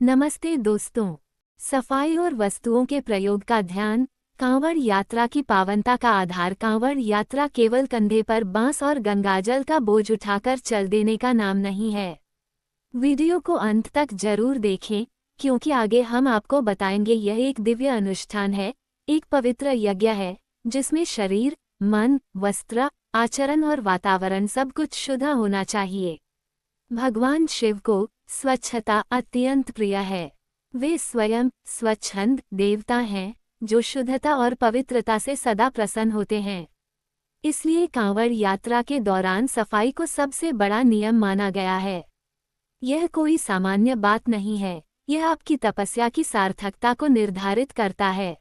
नमस्ते दोस्तों। सफाई और वस्तुओं के प्रयोग का ध्यान। कांवड़ यात्रा की पावनता का आधार। कांवड़ यात्रा केवल कंधे पर बांस और गंगाजल का बोझ उठाकर चल देने का नाम नहीं है। वीडियो को अंत तक जरूर देखें, क्योंकि आगे हम आपको बताएंगे यह एक दिव्य अनुष्ठान है, एक पवित्र यज्ञ है, जिसमें शरीर, मन, वस्त्र, आचरण और वातावरण सब कुछ शुद्ध होना चाहिए। भगवान शिव को स्वच्छता अत्यंत प्रिय है। वे स्वयं स्वच्छंद देवता हैं, जो शुद्धता और पवित्रता से सदा प्रसन्न होते हैं। इसलिए कांवड़ यात्रा के दौरान सफाई को सबसे बड़ा नियम माना गया है। यह कोई सामान्य बात नहीं है, यह आपकी तपस्या की सार्थकता को निर्धारित करता है।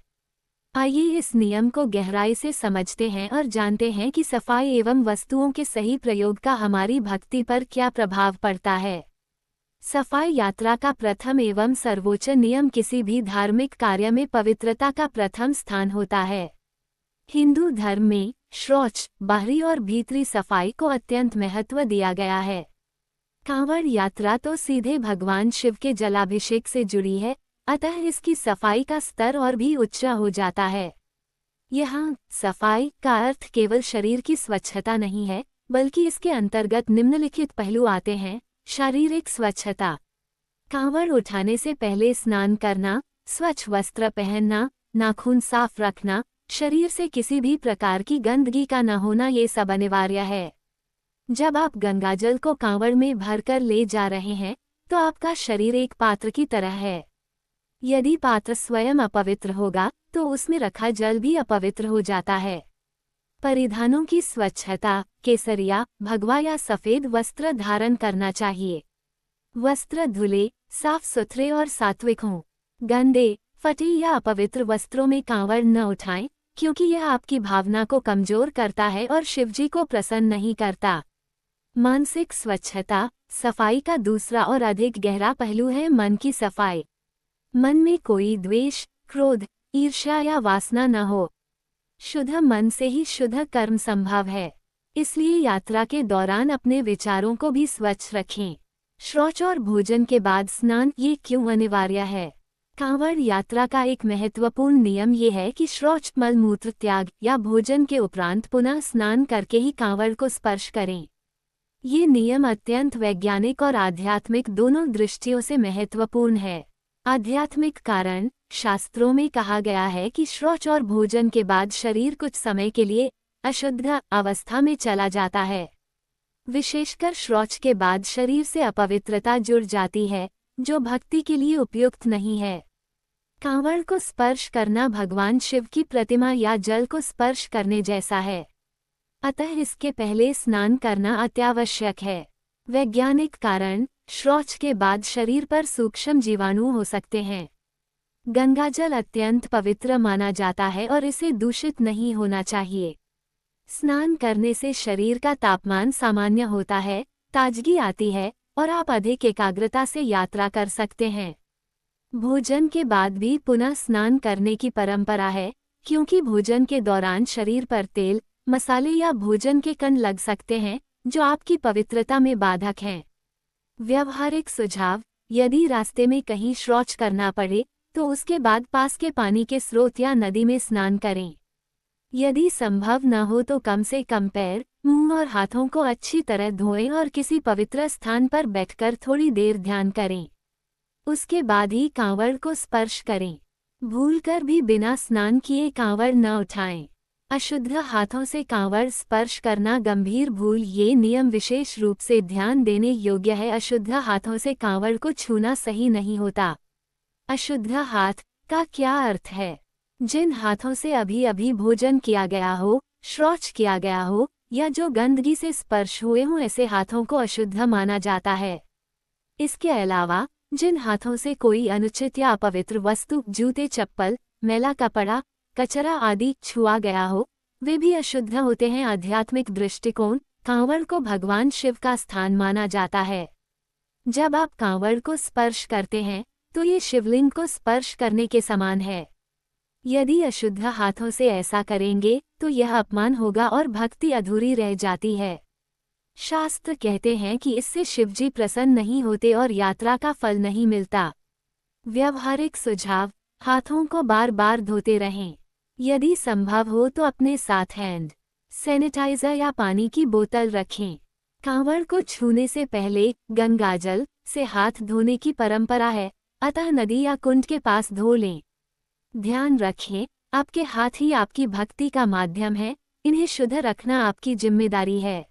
आइए इस नियम को गहराई से समझते हैं और जानते हैं कि सफाई एवं वस्तुओं के सही प्रयोग का हमारी भक्ति पर क्या प्रभाव पड़ता है। सफाई यात्रा का प्रथम एवं सर्वोच्च नियम। किसी भी धार्मिक कार्य में पवित्रता का प्रथम स्थान होता है। हिंदू धर्म में शौच, बाहरी और भीतरी सफाई को अत्यंत महत्व दिया गया है। कांवड़ यात्रा तो सीधे भगवान शिव के जलाभिषेक से जुड़ी है, अतः इसकी सफाई का स्तर और भी उच्च हो जाता है। यहाँ सफाई का अर्थ केवल शरीर की स्वच्छता नहीं है, बल्कि इसके अंतर्गत निम्नलिखित पहलू आते हैं। शारीरिक स्वच्छता। कांवड़ उठाने से पहले स्नान करना, स्वच्छ वस्त्र पहनना, नाखून साफ रखना, शरीर से किसी भी प्रकार की गंदगी का न होना, ये सब अनिवार्य है। जब आप गंगाजल को कांवड़ में भरकर ले जा रहे हैं, तो आपका शरीर एक पात्र की तरह है। यदि पात्र स्वयं अपवित्र होगा, तो उसमें रखा जल भी अपवित्र हो जाता है। परिधानों की स्वच्छता। केसरिया, भगवा या सफेद वस्त्र धारण करना चाहिए। वस्त्र धुले, साफ सुथरे और सात्विक हों। गंदे, फटे या अपवित्र वस्त्रों में कांवड़ न उठाएं, क्योंकि यह आपकी भावना को कमजोर करता है और शिवजी को प्रसन्न नहीं करता। मानसिक स्वच्छता। सफाई का दूसरा और अधिक गहरा पहलू है मन की सफाई। मन में कोई द्वेष, क्रोध, ईर्ष्या या वासना न हो। शुद्ध मन से ही शुद्ध कर्म संभव है। इसलिए यात्रा के दौरान अपने विचारों को भी स्वच्छ रखें। शौच और भोजन के बाद स्नान, ये क्यों अनिवार्य है? कांवड़ यात्रा का एक महत्वपूर्ण नियम ये है कि शौच, मलमूत्र त्याग या भोजन के उपरांत पुनः स्नान करके ही कांवड़ को स्पर्श करें। ये नियम अत्यंत वैज्ञानिक और आध्यात्मिक दोनों दृष्टियों से महत्वपूर्ण है। आध्यात्मिक कारण। शास्त्रों में कहा गया है कि शौच और भोजन के बाद शरीर कुछ समय के लिए अशुद्ध अवस्था में चला जाता है। विशेषकर शौच के बाद शरीर से अपवित्रता जुड़ जाती है, जो भक्ति के लिए उपयुक्त नहीं है। कांवड़ को स्पर्श करना भगवान शिव की प्रतिमा या जल को स्पर्श करने जैसा है, अतः इसके पहले स्नान करना अत्यावश्यक है। वैज्ञानिक कारण। शौच के बाद शरीर पर सूक्ष्म जीवाणु हो सकते हैं। गंगाजल अत्यंत पवित्र माना जाता है और इसे दूषित नहीं होना चाहिए। स्नान करने से शरीर का तापमान सामान्य होता है, ताजगी आती है और आप अधिक एकाग्रता से यात्रा कर सकते हैं। भोजन के बाद भी पुनः स्नान करने की परंपरा है, क्योंकि भोजन के दौरान शरीर पर तेल, मसाले या भोजन के कण लग सकते हैं, जो आपकी पवित्रता में बाधक हैं। व्यावहारिक सुझाव। यदि रास्ते में कहीं शौच करना पड़े, तो उसके बाद पास के पानी के स्रोत या नदी में स्नान करें। यदि संभव न हो तो कम से कम पैर, मुंह और हाथों को अच्छी तरह धोएं और किसी पवित्र स्थान पर बैठकर थोड़ी देर ध्यान करें। उसके बाद ही कांवड़ को स्पर्श करें। भूलकर भी बिना स्नान किए कांवड़ न उठाएं। अशुद्ध हाथों से कांवड़ स्पर्श करना गंभीर भूल। ये नियम विशेष रूप से ध्यान देने योग्य है। अशुद्ध हाथों से कांवड़ को छूना सही नहीं होता। अशुद्ध हाथ का क्या अर्थ है? जिन हाथों से अभी अभी भोजन किया गया हो, शौच किया गया हो या जो गंदगी से स्पर्श हुए हों, ऐसे हाथों को अशुद्ध माना जाता है। इसके अलावा जिन हाथों से कोई अनुचित या अपवित्र वस्तु, जूते, चप्पल, मैला कपड़ा, कचरा आदि छुआ गया हो, वे भी अशुद्ध होते हैं। आध्यात्मिक दृष्टिकोण। कांवड़ को भगवान शिव का स्थान माना जाता है। जब आप कांवड़ को स्पर्श करते हैं, तो ये शिवलिंग को स्पर्श करने के समान है। यदि अशुद्ध हाथों से ऐसा करेंगे, तो यह अपमान होगा और भक्ति अधूरी रह जाती है। शास्त्र कहते हैं कि इससे शिवजी प्रसन्न नहीं होते और यात्रा का फल नहीं मिलता। व्यवहारिक सुझाव, हाथों को बार बार धोते रहें। यदि संभव हो तो अपने साथ हैंड सैनिटाइजर या पानी की बोतल रखें। कांवड़ को छूने से पहले गंगाजल से हाथ धोने की परंपरा है, अतः नदी या कुंड के पास धो लें। ध्यान रखें, आपके हाथ ही आपकी भक्ति का माध्यम है, इन्हें शुद्ध रखना आपकी जिम्मेदारी है।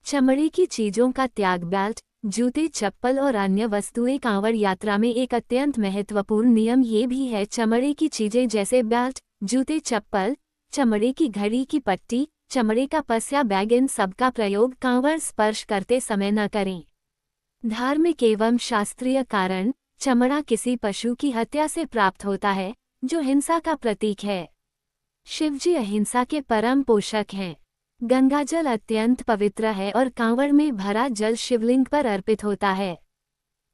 चमड़े की चीजों का त्याग, बेल्ट, जूते, चप्पल और अन्य वस्तुएं कांवड़ यात्रा में एक अत्यंत महत्वपूर्ण नियम ये भी है। चमड़े की चीजें जैसे बेल्ट, जूते, चप्पल, चमड़े की घड़ी की पट्टी, चमड़े का पर्स या बैग, इन सब का प्रयोग कांवड़ स्पर्श करते समय न करें। धार्मिक एवं शास्त्रीय कारण, चमड़ा किसी पशु की हत्या से प्राप्त होता है, जो हिंसा का प्रतीक है। शिवजी अहिंसा के परम पोषक हैं। गंगाजल अत्यंत पवित्र है और कांवड़ में भरा जल शिवलिंग पर अर्पित होता है।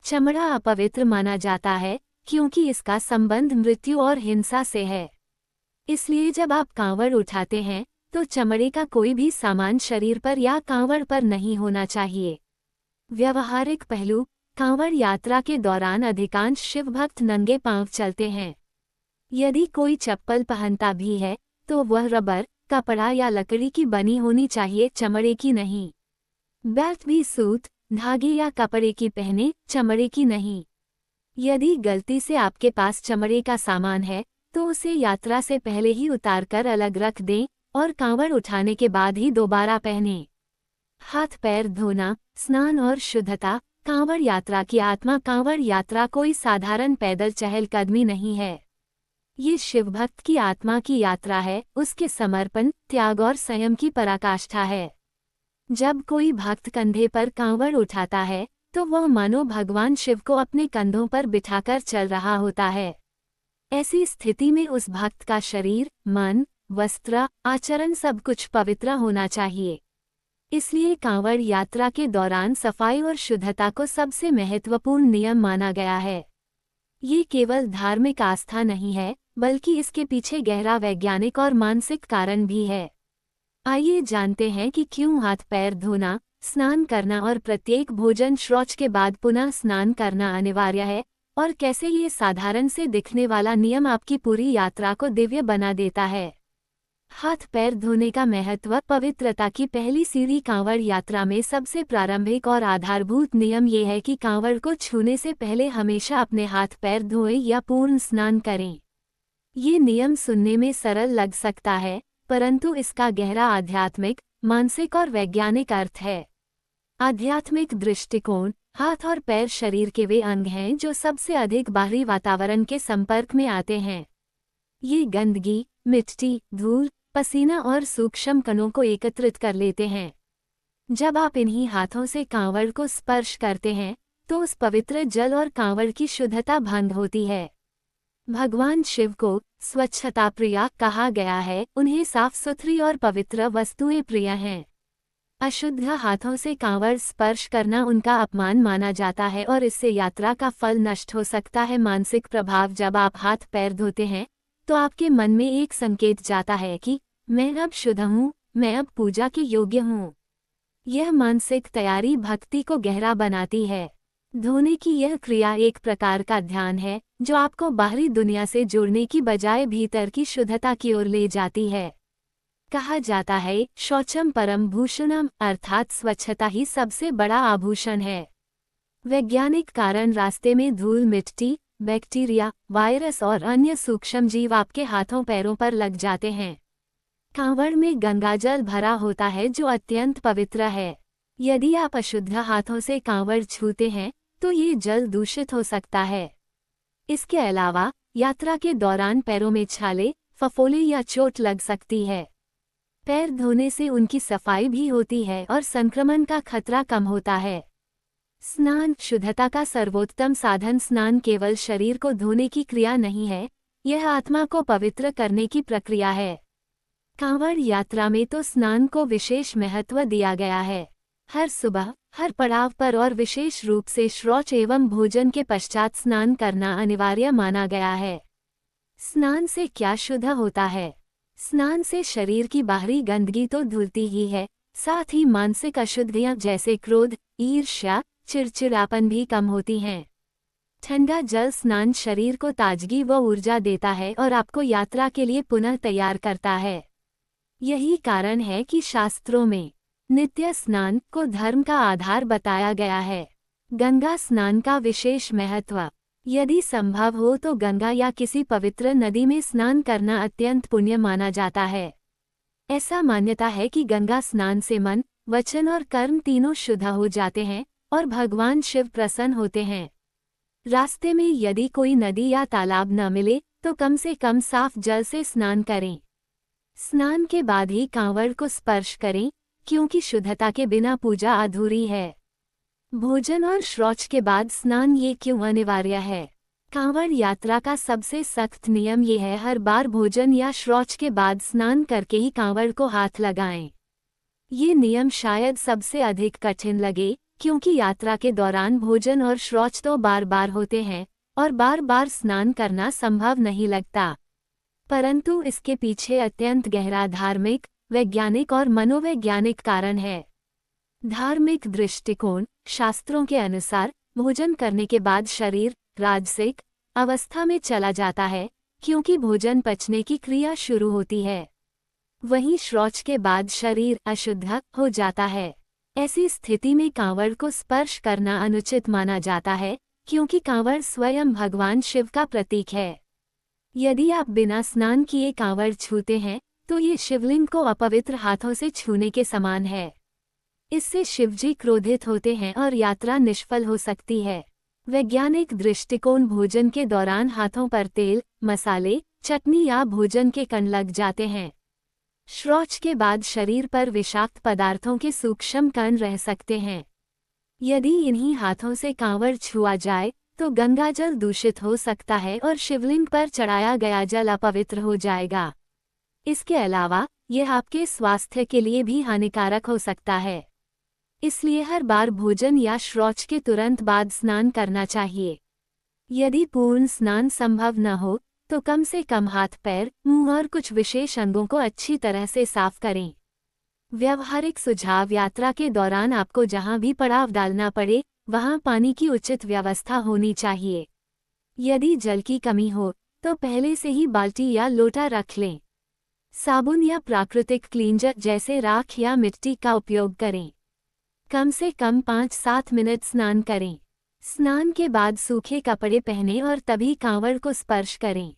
चमड़ा अपवित्र माना जाता है क्योंकि इसका संबंध मृत्यु और हिंसा से है। इसलिए जब आप कांवड़ उठाते हैं तो चमड़े का कोई भी सामान शरीर पर या कांवड़ पर नहीं होना चाहिए। व्यवहारिक पहलू, कांवड़ यात्रा के दौरान अधिकांश शिव भक्त नंगे पांव चलते हैं। यदि कोई चप्पल पहनता भी है तो वह रबर, कपड़ा या लकड़ी की बनी होनी चाहिए, चमड़े की नहीं। बेल्ट भी सूत, धागे या कपड़े की पहने, चमड़े की नहीं। यदि गलती से आपके पास चमड़े का सामान है तो उसे यात्रा से पहले ही उतारकर अलग रख दें और कांवड़ उठाने के बाद ही दोबारा पहनें। हाथ पैर धोना, स्नान और शुद्धता, कांवड़ यात्रा की आत्मा। कांवड़ यात्रा कोई साधारण पैदल चहलकदमी नहीं है। ये शिवभक्त की आत्मा की यात्रा है, उसके समर्पण, त्याग और संयम की पराकाष्ठा है। जब कोई भक्त कंधे पर कांवड़ उठाता है तो वह मानो भगवान शिव को अपने कंधों पर बिठाकर चल रहा होता है। ऐसी स्थिति में उस भक्त का शरीर, मन, वस्त्र, आचरण सब कुछ पवित्र होना चाहिए। इसलिए कांवड़ यात्रा के दौरान सफाई और शुद्धता को सबसे महत्वपूर्ण नियम माना गया है। ये केवल धार्मिक आस्था नहीं है, बल्कि इसके पीछे गहरा वैज्ञानिक और मानसिक कारण भी है। आइए जानते हैं कि क्यों हाथ पैर धोना, स्नान करना और प्रत्येक भोजन शौच के बाद पुनः स्नान करना अनिवार्य है, और कैसे ये साधारण से दिखने वाला नियम आपकी पूरी यात्रा को दिव्य बना देता है। हाथ पैर धोने का महत्व, पवित्रता की पहली सीढ़ी। कांवड़ यात्रा में सबसे प्रारंभिक और आधारभूत नियम ये है कि कांवड़ को छूने से पहले हमेशा अपने हाथ पैर धोएं या पूर्ण स्नान करें। ये नियम सुनने में सरल लग सकता है, परंतु इसका गहरा आध्यात्मिक, मानसिक और वैज्ञानिक अर्थ है। आध्यात्मिक दृष्टिकोण, हाथ और पैर शरीर के वे अंग हैं जो सबसे अधिक बाहरी वातावरण के संपर्क में आते हैं। ये गंदगी, मिट्टी, धूल, पसीना और सूक्ष्म कणों को एकत्रित कर लेते हैं। जब आप इन्हीं हाथों से कांवड़ को स्पर्श करते हैं तो उस पवित्र जल और कांवड़ की शुद्धता भंग होती है। भगवान शिव को स्वच्छता प्रिय कहा गया है, उन्हें साफ सुथरी और पवित्र वस्तुएं प्रिय हैं। अशुद्ध हाथों से कांवड़ स्पर्श करना उनका अपमान माना जाता है और इससे यात्रा का फल नष्ट हो सकता है। मानसिक प्रभाव, जब आप हाथ पैर धोते हैं तो आपके मन में एक संकेत जाता है कि मैं अब शुद्ध हूँ, मैं अब पूजा के योग्य हूँ। यह मानसिक तैयारी भक्ति को गहरा बनाती है। धोने की यह क्रिया एक प्रकार का ध्यान है जो आपको बाहरी दुनिया से जुड़ने की बजाय भीतर की शुद्धता की ओर ले जाती है। कहा जाता है, शौचम परम भूषणम, अर्थात स्वच्छता ही सबसे बड़ा आभूषण है। वैज्ञानिक कारण, रास्ते में धूल, मिट्टी, बैक्टीरिया, वायरस और अन्य सूक्ष्म जीव आपके हाथों पैरों पर लग जाते हैं। कांवड़ में गंगाजल भरा होता है जो अत्यंत पवित्र है। यदि आप अशुद्ध हाथों से कांवड़ छूते हैं तो ये जल दूषित हो सकता है। इसके अलावा यात्रा के दौरान पैरों में छाले, फफोले या चोट लग सकती है। पैर धोने से उनकी सफाई भी होती है और संक्रमण का खतरा कम होता है। स्नान, शुद्धता का सर्वोत्तम साधन। स्नान केवल शरीर को धोने की क्रिया नहीं है, यह आत्मा को पवित्र करने की प्रक्रिया है। कांवड़ यात्रा में तो स्नान को विशेष महत्व दिया गया है। हर सुबह, हर पड़ाव पर और विशेष रूप से शौच एवं भोजन के पश्चात स्नान करना अनिवार्य माना गया है। स्नान से क्या शुद्ध होता है? स्नान से शरीर की बाहरी गंदगी तो धुलती ही है, साथ ही मानसिक अशुद्धियां जैसे क्रोध, ईर्ष्या, चिड़चिड़ापन भी कम होती हैं। ठंडा जल स्नान शरीर को ताजगी व ऊर्जा देता है और आपको यात्रा के लिए पुनः तैयार करता है। यही कारण है कि शास्त्रों में नित्य स्नान को धर्म का आधार बताया गया है। गंगा स्नान का विशेष महत्व। यदि संभव हो तो गंगा या किसी पवित्र नदी में स्नान करना अत्यंत पुण्य माना जाता है। ऐसा मान्यता है कि गंगा स्नान से मन, वचन और कर्म तीनों शुद्ध हो जाते हैं और भगवान शिव प्रसन्न होते हैं। रास्ते में यदि कोई नदी या तालाब न मिले तो कम से कम साफ जल से स्नान करें। स्नान के बाद ही कांवड़ को स्पर्श करें, क्योंकि शुद्धता के बिना पूजा अधूरी है। भोजन और शौच के बाद स्नान ये क्यों अनिवार्य है? कांवड़ यात्रा का सबसे सख्त नियम ये है, हर बार भोजन या शौच के बाद स्नान करके ही कांवड़ को हाथ लगाएं। ये नियम शायद सबसे अधिक कठिन लगे, क्योंकि यात्रा के दौरान भोजन और शौच तो बार बार होते हैं और बार बार स्नान करना संभव नहीं लगता। परंतु इसके पीछे अत्यंत गहरा धार्मिक, वैज्ञानिक और मनोवैज्ञानिक कारण है। धार्मिक दृष्टिकोण। शास्त्रों के अनुसार भोजन करने के बाद शरीर राजसिक अवस्था में चला जाता है, क्योंकि भोजन पचने की क्रिया शुरू होती है। वहीं शौच के बाद शरीर अशुद्ध हो जाता है। ऐसी स्थिति में कांवड़ को स्पर्श करना अनुचित माना जाता है, क्योंकि कांवड़ स्वयं भगवान शिव का प्रतीक है। यदि आप बिना स्नान किए कांवड़ छूते हैं तो ये शिवलिंग को अपवित्र हाथों से छूने के समान है। इससे शिवजी क्रोधित होते हैं और यात्रा निष्फल हो सकती है। वैज्ञानिक दृष्टिकोण। भोजन के दौरान हाथों पर तेल, मसाले, चटनी या भोजन के कण लग जाते हैं। शौच के बाद शरीर पर विषाक्त पदार्थों के सूक्ष्म कण रह सकते हैं। यदि इन्हीं हाथों से कांवड़ छुआ जाए तो गंगाजल दूषित हो सकता है और शिवलिंग पर चढ़ाया गया जल अपवित्र हो जाएगा। इसके अलावा यह आपके स्वास्थ्य के लिए भी हानिकारक हो सकता है। इसलिए हर बार भोजन या शौच के तुरंत बाद स्नान करना चाहिए। यदि पूर्ण स्नान संभव न हो तो कम से कम हाथ, पैर, मुंह और कुछ विशेष अंगों को अच्छी तरह से साफ करें। व्यावहारिक सुझाव। यात्रा के दौरान आपको जहां भी पड़ाव डालना पड़े वहां पानी की उचित व्यवस्था होनी चाहिए। यदि जल की कमी हो तो पहले से ही बाल्टी या लोटा रख लें। साबुन या प्राकृतिक क्लींजर जैसे राख या मिट्टी का उपयोग करें। कम से कम 5-7 मिनट स्नान करें। स्नान के बाद सूखे कपड़े पहनें और तभी कांवड़ को स्पर्श करें।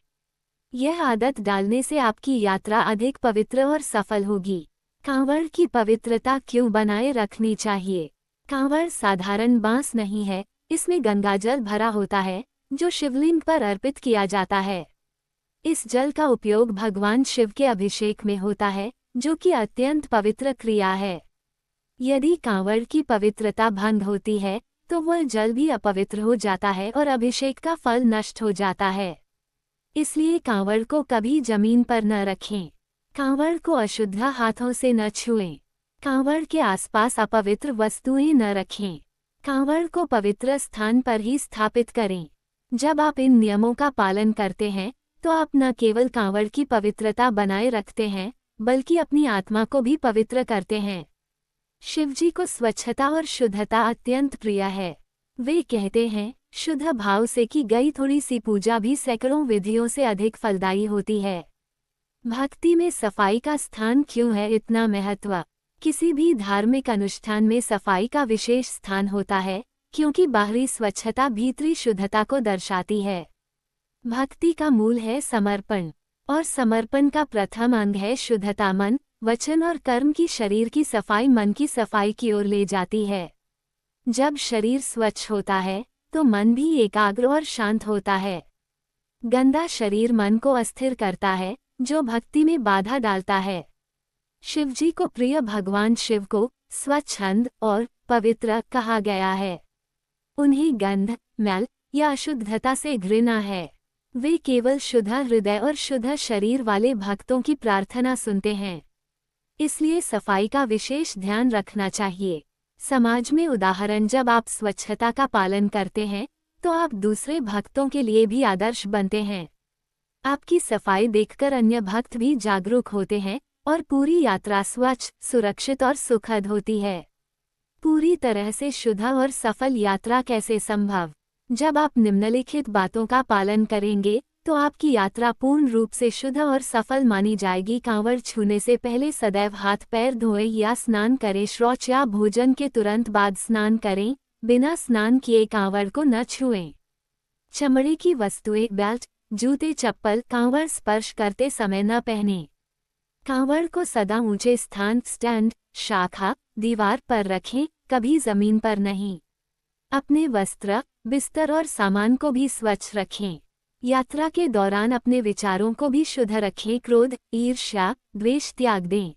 यह आदत डालने से आपकी यात्रा अधिक पवित्र और सफल होगी। कांवड़ की पवित्रता क्यों बनाए रखनी चाहिए? कांवड़ साधारण बांस नहीं है, इसमें गंगाजल भरा होता है जो शिवलिंग पर अर्पित किया जाता है। इस जल का उपयोग भगवान शिव के अभिषेक में होता है, जो कि अत्यंत पवित्र क्रिया है। यदि कांवड़ की पवित्रता भंग होती है तो वह जल भी अपवित्र हो जाता है और अभिषेक का फल नष्ट हो जाता है। इसलिए कांवड़ को कभी जमीन पर न रखें। कांवड़ को अशुद्ध हाथों से न छुएं। कांवड़ के आसपास अपवित्र वस्तुएं न रखें। कांवड़ को पवित्र स्थान पर ही स्थापित करें। जब आप इन नियमों का पालन करते हैं तो आप न केवल कांवड़ की पवित्रता बनाए रखते हैं, बल्कि अपनी आत्मा को भी पवित्र करते हैं। शिवजी को स्वच्छता और शुद्धता अत्यंत प्रिय है। वे कहते हैं, शुद्ध भाव से की गई थोड़ी सी पूजा भी सैकड़ों विधियों से अधिक फलदायी होती है। भक्ति में सफाई का स्थान क्यों है इतना महत्व? किसी भी धार्मिक अनुष्ठान में सफाई का विशेष स्थान होता है, क्योंकि बाहरी स्वच्छता भीतरी शुद्धता को दर्शाती है। भक्ति का मूल है समर्पण, और समर्पण का प्रथम अंग है शुद्धता। मन, वचन और कर्म की शरीर की सफाई मन की सफाई की ओर ले जाती है। जब शरीर स्वच्छ होता है तो मन भी एकाग्र और शांत होता है। गंदा शरीर मन को अस्थिर करता है, जो भक्ति में बाधा डालता है। शिवजी को प्रिय भगवान शिव को स्वच्छंद और पवित्र कहा गया है। उन्हें गंध, मैल या अशुद्धता से घृणा है। वे केवल शुद्ध हृदय और शुद्ध शरीर वाले भक्तों की प्रार्थना सुनते हैं। इसलिए सफाई का विशेष ध्यान रखना चाहिए। समाज में उदाहरण। जब आप स्वच्छता का पालन करते हैं तो आप दूसरे भक्तों के लिए भी आदर्श बनते हैं। आपकी सफाई देखकर अन्य भक्त भी जागरूक होते हैं और पूरी यात्रा स्वच्छ, सुरक्षित और सुखद होती है। पूरी तरह से शुद्ध और सफल यात्रा कैसे संभव? जब आप निम्नलिखित बातों का पालन करेंगे तो आपकी यात्रा पूर्ण रूप से शुद्ध और सफल मानी जाएगी। कांवड़ छूने से पहले सदैव हाथ पैर धोएं या स्नान करें। शौच या भोजन के तुरंत बाद स्नान करें। बिना स्नान किए कांवड़ को न छुएं। चमड़े की वस्तुएं, बेल्ट, जूते, चप्पल कांवड़ स्पर्श करते समय न पहनें। कांवड़ को सदा ऊंचे स्थान, स्टैंड, शाखा, दीवार पर रखें, कभी जमीन पर नहीं। अपने वस्त्र, बिस्तर और सामान को भी स्वच्छ रखें। यात्रा के दौरान अपने विचारों को भी शुद्ध रखें। क्रोध, ईर्ष्या, द्वेष त्याग दें।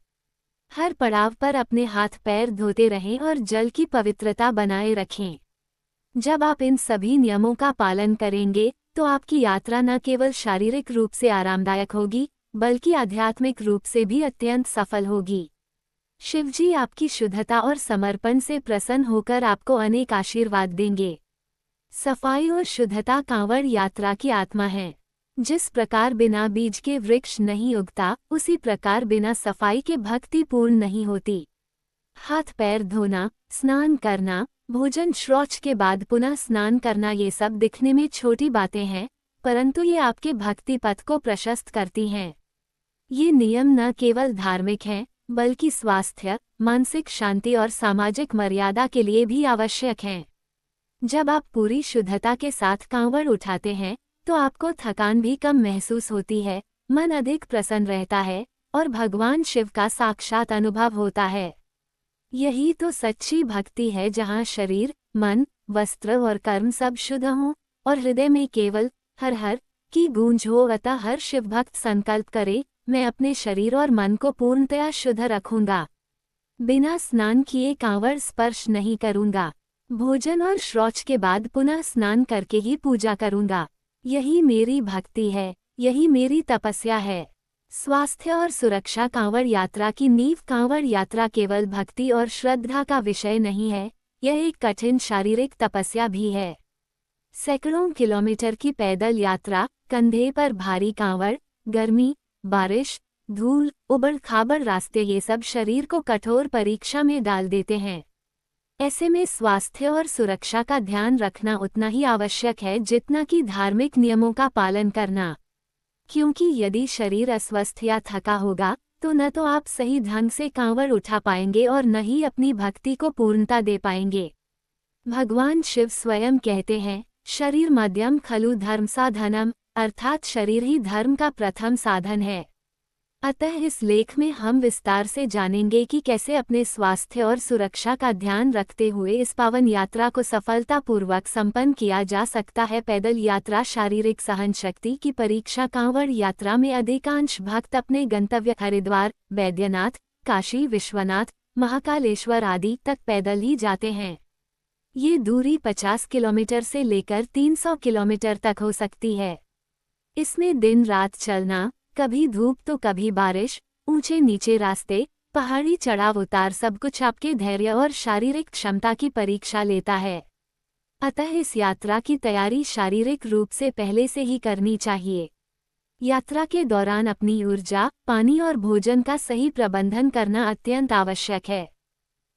हर पड़ाव पर अपने हाथ पैर धोते रहें और जल की पवित्रता बनाए रखें। जब आप इन सभी नियमों का पालन करेंगे तो आपकी यात्रा न केवल शारीरिक रूप से आरामदायक होगी बल्कि आध्यात्मिक रूप से भी अत्यंत सफल होगी। शिवजी आपकी शुद्धता और समर्पण से प्रसन्न होकर आपको अनेक आशीर्वाद देंगे। सफाई और शुद्धता कांवड़ यात्रा की आत्मा है। जिस प्रकार बिना बीज के वृक्ष नहीं उगता, उसी प्रकार बिना सफाई के भक्ति पूर्ण नहीं होती। हाथ पैर धोना, स्नान करना, भोजन, शौच के बाद पुनः स्नान करना, ये सब दिखने में छोटी बातें हैं, परंतु ये आपके भक्ति पथ को प्रशस्त करती हैं। ये नियम न केवल धार्मिक हैं बल्कि स्वास्थ्य, मानसिक शांति और सामाजिक मर्यादा के लिए भी आवश्यक हैं। जब आप पूरी शुद्धता के साथ कांवड़ उठाते हैं तो आपको थकान भी कम महसूस होती है, मन अधिक प्रसन्न रहता है और भगवान शिव का साक्षात अनुभव होता है। यही तो सच्ची भक्ति है, जहाँ शरीर, मन, वस्त्र और कर्म सब शुद्ध हों और हृदय में केवल हर हर की गूंज हो। अतः हर शिव भक्त संकल्प करे, मैं अपने शरीर और मन को पूर्णतया शुद्ध रखूंगा। बिना स्नान किए कांवड़ स्पर्श नहीं करूंगा। भोजन और शौच के बाद पुनः स्नान करके ही पूजा करूंगा। यही मेरी भक्ति है, यही मेरी तपस्या है। स्वास्थ्य और सुरक्षा कांवड़ यात्रा की नींव। कांवड़ यात्रा केवल भक्ति और श्रद्धा का विषय नहीं है, यह एक कठिन शारीरिक तपस्या भी है। सैकड़ों किलोमीटर की पैदल यात्रा, कंधे पर भारी कांवड़, गर्मी, बारिश, धूल, उबड़ खाबड़ रास्ते, ये सब शरीर को कठोर परीक्षा में डाल देते हैं। ऐसे में स्वास्थ्य और सुरक्षा का ध्यान रखना उतना ही आवश्यक है जितना कि धार्मिक नियमों का पालन करना। क्योंकि यदि शरीर अस्वस्थ या थका होगा तो न तो आप सही ढंग से कांवड़ उठा पाएंगे और न ही अपनी भक्ति को पूर्णता दे पाएंगे। भगवान शिव स्वयं कहते हैं, शरीर मध्यम खलु धर्म साधनम, अर्थात शरीर ही धर्म का प्रथम साधन है। अतः इस लेख में हम विस्तार से जानेंगे कि कैसे अपने स्वास्थ्य और सुरक्षा का ध्यान रखते हुए इस पावन यात्रा को सफलतापूर्वक संपन्न किया जा सकता है। पैदल यात्रा शारीरिक सहन शक्ति की परीक्षा। कांवड़ यात्रा में अधिकांश भक्त अपने गंतव्य हरिद्वार, बैद्यनाथ, काशी विश्वनाथ, महाकालेश्वर आदि तक पैदल ही जाते हैं। ये दूरी 50 किलोमीटर से लेकर 300 किलोमीटर तक हो सकती है। इसमें दिन रात चलना, कभी धूप तो कभी बारिश, ऊंचे नीचे रास्ते, पहाड़ी चढ़ाव उतार, सब कुछ आपके धैर्य और शारीरिक क्षमता की परीक्षा लेता है। अतः इस यात्रा की तैयारी शारीरिक रूप से पहले से ही करनी चाहिए। यात्रा के दौरान अपनी ऊर्जा, पानी और भोजन का सही प्रबंधन करना अत्यंत आवश्यक है।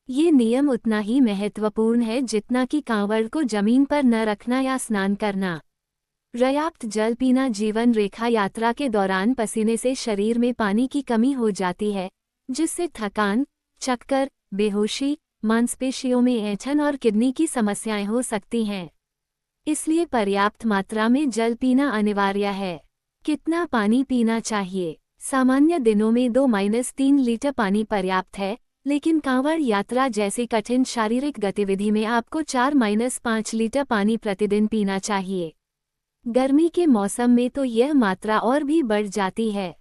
ये नियम उतना ही महत्वपूर्ण है जितना कि कांवड़ को जमीन पर न रखना या स्नान करना। पर्याप्त जल पीना जीवन रेखा। यात्रा के दौरान पसीने से शरीर में पानी की कमी हो जाती है, जिससे थकान, चक्कर, बेहोशी, मांसपेशियों में ऐंठन और किडनी की समस्याएं हो सकती हैं। इसलिए पर्याप्त मात्रा में जल पीना अनिवार्य है। कितना पानी पीना चाहिए? सामान्य दिनों में 2-3 लीटर पानी पर्याप्त है, लेकिन कांवड़ यात्रा जैसी कठिन शारीरिक गतिविधि में आपको 4-5 लीटर पानी प्रतिदिन पीना चाहिए। गर्मी के मौसम में तो यह मात्रा और भी बढ़ जाती है।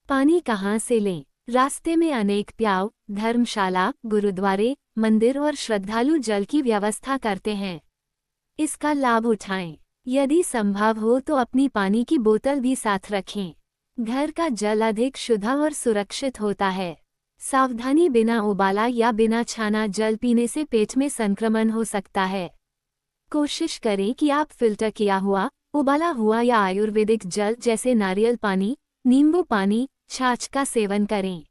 पानी कहाँ से लें? रास्ते में अनेक प्याऊ, धर्मशाला, गुरुद्वारे, मंदिर और श्रद्धालु जल की व्यवस्था करते हैं। इसका लाभ उठाएं। यदि संभव हो तो अपनी पानी की बोतल भी साथ रखें। घर का जल अधिक शुद्ध और सुरक्षित होता है। सावधानी, बिना उबाला या बिना छाना जल पीने से पेट में संक्रमण हो सकता है। कोशिश करें कि आप फिल्टर किया हुआ, उबाला हुआ या आयुर्वेदिक जल जैसे नारियल पानी, नींबू पानी, छाछ का सेवन करें।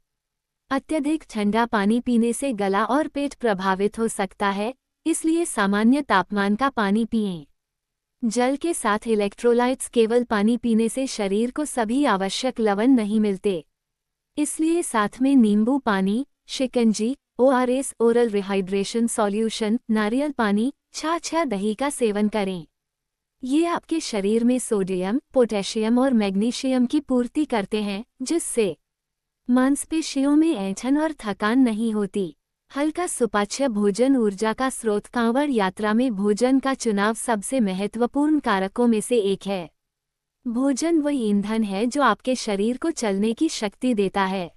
अत्यधिक ठंडा पानी पीने से गला और पेट प्रभावित हो सकता है, इसलिए सामान्य तापमान का पानी पिएं। जल के साथ इलेक्ट्रोलाइट्स केवल पानी पीने से शरीर को सभी आवश्यक लवण नहीं मिलते, इसलिए साथ में नींबू पानी, शिकंजी, ओआरएस ओरल रिहाइड्रेशन सॉल्यूशन, नारियल पानी, छाछ या दही का सेवन करें। ये आपके शरीर में सोडियम, पोटेशियम और मैग्नीशियम की पूर्ति करते हैं, जिससे मांसपेशियों में ऐंठन और थकान नहीं होती। हल्का सुपाच्य भोजन ऊर्जा का स्रोत। कांवड़ यात्रा में भोजन का चुनाव सबसे महत्वपूर्ण कारकों में से एक है। भोजन वही ईंधन है जो आपके शरीर को चलने की शक्ति देता है,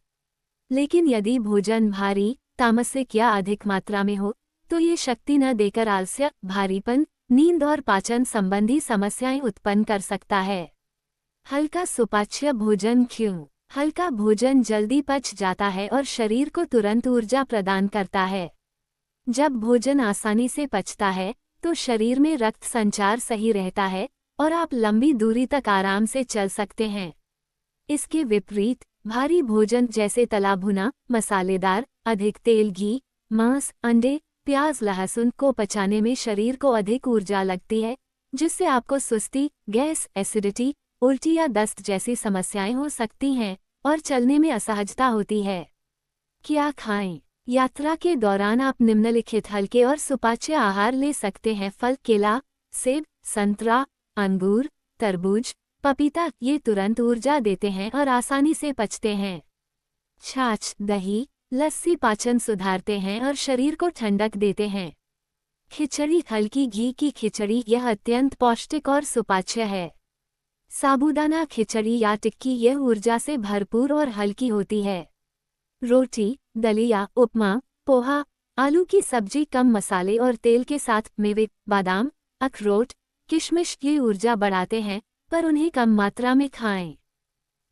लेकिन यदि भोजन भारी, तामसिक या अधिक मात्रा में हो तो ये शक्ति न देकर आलस्य, भारीपन, नींद और पाचन संबंधी समस्याएं उत्पन्न कर सकता है। हल्का सुपाच्य भोजन क्यों? हल्का भोजन जल्दी पच जाता है और शरीर को तुरंत ऊर्जा प्रदान करता है। जब भोजन आसानी से पचता है तो शरीर में रक्त संचार सही रहता है और आप लंबी दूरी तक आराम से चल सकते हैं। इसके विपरीत भारी भोजन जैसे तला भुना, मसालेदार, अधिक तेल, घी, मांस, अंडे, प्याज, लहसुन को पचाने में शरीर को अधिक ऊर्जा लगती है, जिससे आपको सुस्ती, गैस, एसिडिटी, उल्टी या दस्त जैसी समस्याएं हो सकती हैं और चलने में असहजता होती है। क्या खाएं? यात्रा के दौरान आप निम्नलिखित हल्के और सुपाच्य आहार ले सकते हैं। फल, केला, सेब, संतरा, अंगूर, तरबूज, पपीता ये तुरंत ऊर्जा देते हैं और आसानी से पचते हैं। छाछ, दही, लस्सी पाचन सुधारते हैं और शरीर को ठंडक देते हैं। खिचड़ी, हल्की घी की खिचड़ी यह अत्यंत पौष्टिक और सुपाच्य है। साबूदाना खिचड़ी या टिक्की यह ऊर्जा से भरपूर और हल्की होती है। रोटी, दलिया, उपमा, पोहा, आलू की सब्जी कम मसाले और तेल के साथ, मेवे, बादाम, अखरोट, किशमिश ये ऊर्जा बढ़ाते हैं, पर उन्हें कम मात्रा में खाएं।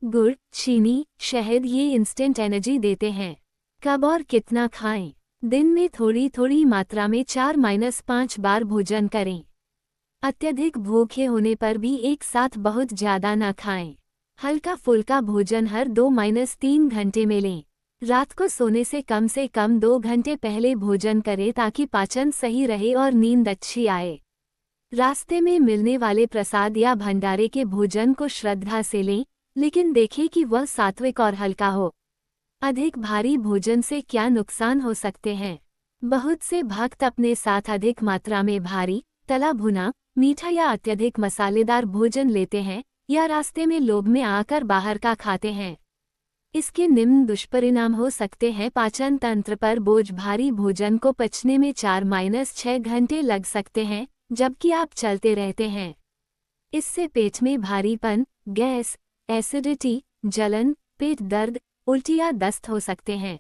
गुड़, चीनी, शहद ये इंस्टेंट एनर्जी देते हैं। कब और कितना खाएं? दिन में थोड़ी थोड़ी मात्रा में 4-5 बार भोजन करें। अत्यधिक भूखे होने पर भी एक साथ बहुत ज़्यादा न खाएं। हल्का फुल्का भोजन हर 2-3 घंटे में लें। रात को सोने से कम 2 घंटे पहले भोजन करें ताकि पाचन सही रहे और नींद अच्छी आए। रास्ते में मिलने वाले प्रसाद या भंडारे के भोजन को श्रद्धा से लें, लेकिन देखें कि वह सात्विक और हल्का हो। अधिक भारी भोजन से क्या नुकसान हो सकते हैं? बहुत से भक्त अपने साथ अधिक मात्रा में भारी, तला भुना, मीठा या अत्यधिक मसालेदार भोजन लेते हैं या रास्ते में लोभ में आकर बाहर का खाते हैं। इसके निम्न दुष्परिणाम हो सकते हैं। पाचन तंत्र पर बोझ, भारी भोजन को पचने में 4-6 घंटे लग सकते हैं, जबकि आप चलते रहते हैं। इससे पेट में भारीपन, गैस, एसिडिटी, जलन, पेट दर्द, उल्टी या दस्त हो सकते हैं।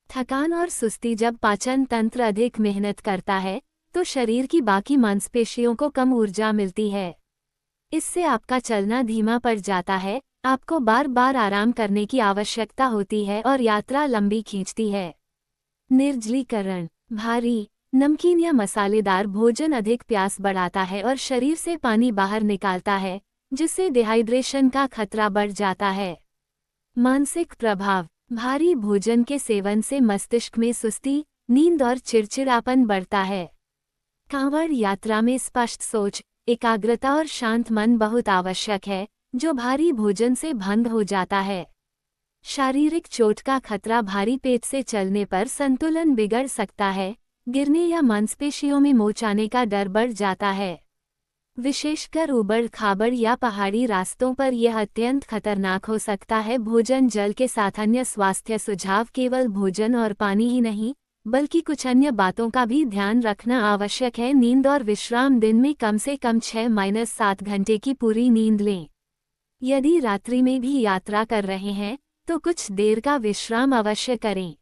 थकान और सुस्ती, जब पाचन तंत्र अधिक मेहनत करता है तो शरीर की बाकी मांसपेशियों को कम ऊर्जा मिलती है। इससे आपका चलना धीमा पड़ जाता है, आपको बार बार आराम करने की आवश्यकता होती है और यात्रा लंबी खींचती है। निर्जलीकरण, भारी, नमकीन या मसालेदार भोजन अधिक प्यास बढ़ाता है और शरीर से पानी बाहर निकालता है, जिससे डिहाइड्रेशन का खतरा बढ़ जाता है। मानसिक प्रभाव, भारी भोजन के सेवन से मस्तिष्क में सुस्ती, नींद और चिड़चिड़ापन बढ़ता है। कांवड़ यात्रा में स्पष्ट सोच, एकाग्रता और शांत मन बहुत आवश्यक है, जो भारी भोजन से भंग हो जाता है। शारीरिक चोट का खतरा, भारी पेट से चलने पर संतुलन बिगड़ सकता है, गिरने या मांसपेशियों में मोच आने का डर बढ़ जाता है। विशेषकर ऊबड़ खाबड़ या पहाड़ी रास्तों पर यह अत्यंत खतरनाक हो सकता है। भोजन जल के साथ अन्य स्वास्थ्य सुझाव, केवल भोजन और पानी ही नहीं बल्कि कुछ अन्य बातों का भी ध्यान रखना आवश्यक है। नींद और विश्राम, दिन में कम से कम 6-7 घंटे की पूरी नींद लें। यदि रात्रि में भी यात्रा कर रहे हैं तो कुछ देर का विश्राम अवश्य करें।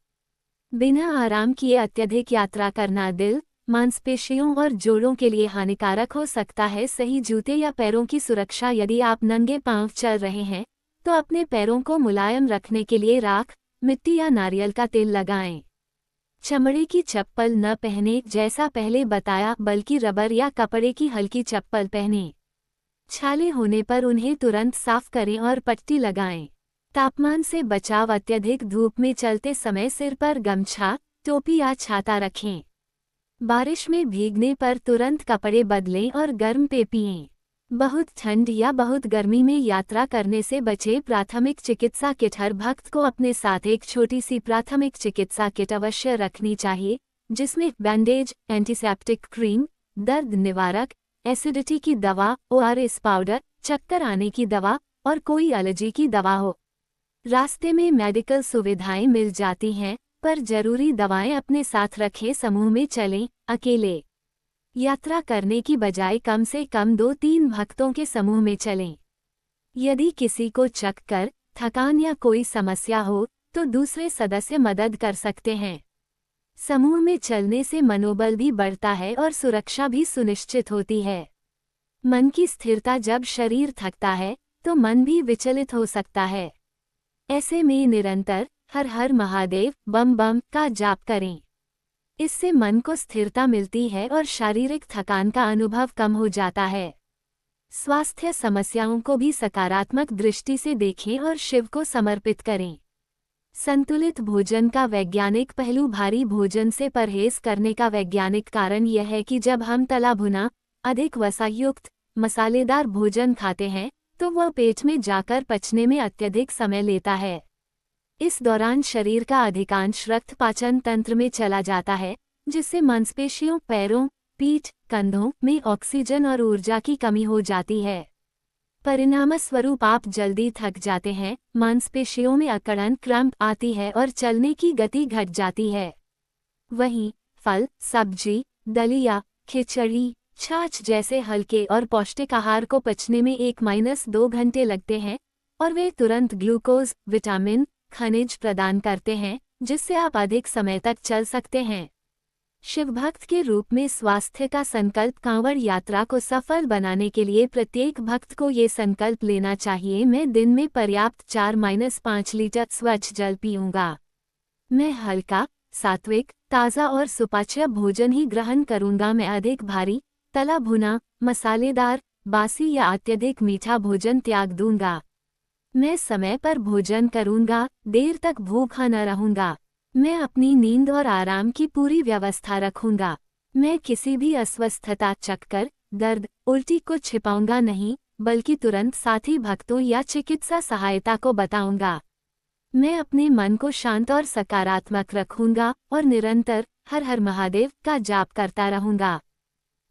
बिना आराम किए अत्यधिक यात्रा करना दिल, मांसपेशियों और जोड़ों के लिए हानिकारक हो सकता है। सही जूते या पैरों की सुरक्षा, यदि आप नंगे पांव चल रहे हैं तो अपने पैरों को मुलायम रखने के लिए राख, मिट्टी या नारियल का तेल लगाएं। चमड़े की चप्पल न पहने जैसा पहले बताया, बल्कि रबर या कपड़े की हल्की चप्पल पहनें। छाले होने पर उन्हें तुरंत साफ करें और पट्टी लगाएं। तापमान से बचाव, अत्यधिक धूप में चलते समय सिर पर गमछा, टोपी या छाता रखें। बारिश में भीगने पर तुरंत कपड़े बदलें और गर्म पेय पिएं। बहुत ठंड या बहुत गर्मी में यात्रा करने से बचें। प्राथमिक चिकित्सा किट। हर भक्त को अपने साथ एक छोटी सी प्राथमिक चिकित्सा किट अवश्य रखनी चाहिए, जिसमें बैंडेज, एंटीसेप्टिक क्रीम, दर्द निवारक, एसिडिटी की दवा, ओआरएस पाउडर, चक्कर आने की दवा और कोई एलर्जी की दवा हो। रास्ते में मेडिकल सुविधाएं मिल जाती हैं, पर जरूरी दवाएं अपने साथ रखें। समूह में चलें, अकेले यात्रा करने की बजाय कम से कम 2-3 भक्तों के समूह में चलें। यदि किसी को चक्कर, थकान या कोई समस्या हो, तो दूसरे सदस्य मदद कर सकते हैं। समूह में चलने से मनोबल भी बढ़ता है और सुरक्षा भी सुनिश्चित होती है। मन की स्थिरता। जब शरीर थकता है, तो मन भी विचलित हो सकता है। ऐसे में निरंतर हर हर महादेव बम बम का जाप करें। इससे मन को स्थिरता मिलती है और शारीरिक थकान का अनुभव कम हो जाता है। स्वास्थ्य समस्याओं को भी सकारात्मक दृष्टि से देखें और शिव को समर्पित करें। संतुलित भोजन का वैज्ञानिक पहलू। भारी भोजन से परहेज करने का वैज्ञानिक कारण यह है कि जब हम तला भुना, अधिक वसायुक्त, मसालेदार भोजन खाते हैं, तो वह पेट में जाकर पचने में अत्यधिक समय लेता है। इस दौरान शरीर का अधिकांश रक्त पाचन तंत्र में चला जाता है, जिससे मांसपेशियों, पैरों, पीठ, कंधों में ऑक्सीजन और ऊर्जा की कमी हो जाती है। परिणामस्वरूप आप जल्दी थक जाते हैं, मांसपेशियों में अकड़न, क्रैम्प आती है और चलने की गति घट जाती है। वहीं फल, सब्जी, दलिया, खिचड़ी, छाछ जैसे हल्के और पौष्टिक आहार को पचने में 1-2 घंटे लगते हैं और वे तुरंत ग्लूकोज, विटामिन, खनिज प्रदान करते हैं, जिससे आप अधिक समय तक चल सकते हैं। शिवभक्त के रूप में स्वास्थ्य का संकल्प। कांवड़ यात्रा को सफल बनाने के लिए प्रत्येक भक्त को ये संकल्प लेना चाहिए, मैं दिन में पर्याप्त 4-5 लीटर स्वच्छ जल पीऊंगा। मैं हल्का, सात्विक, ताज़ा और सुपाच्य भोजन ही ग्रहण करूंगा। मैं अधिक भारी, तला भुना, मसालेदार, बासी या अत्यधिक मीठा भोजन त्याग दूंगा। मैं समय पर भोजन करूंगा, देर तक भूखा न रहूंगा। मैं अपनी नींद और आराम की पूरी व्यवस्था रखूंगा। मैं किसी भी अस्वस्थता, चक्कर, दर्द, उल्टी को छिपाऊंगा नहीं, बल्कि तुरंत साथी भक्तों या चिकित्सा सहायता को बताऊंगा। मैं अपने मन को शांत और सकारात्मक रखूंगा और निरंतर हर हर महादेव का जाप करता रहूंगा।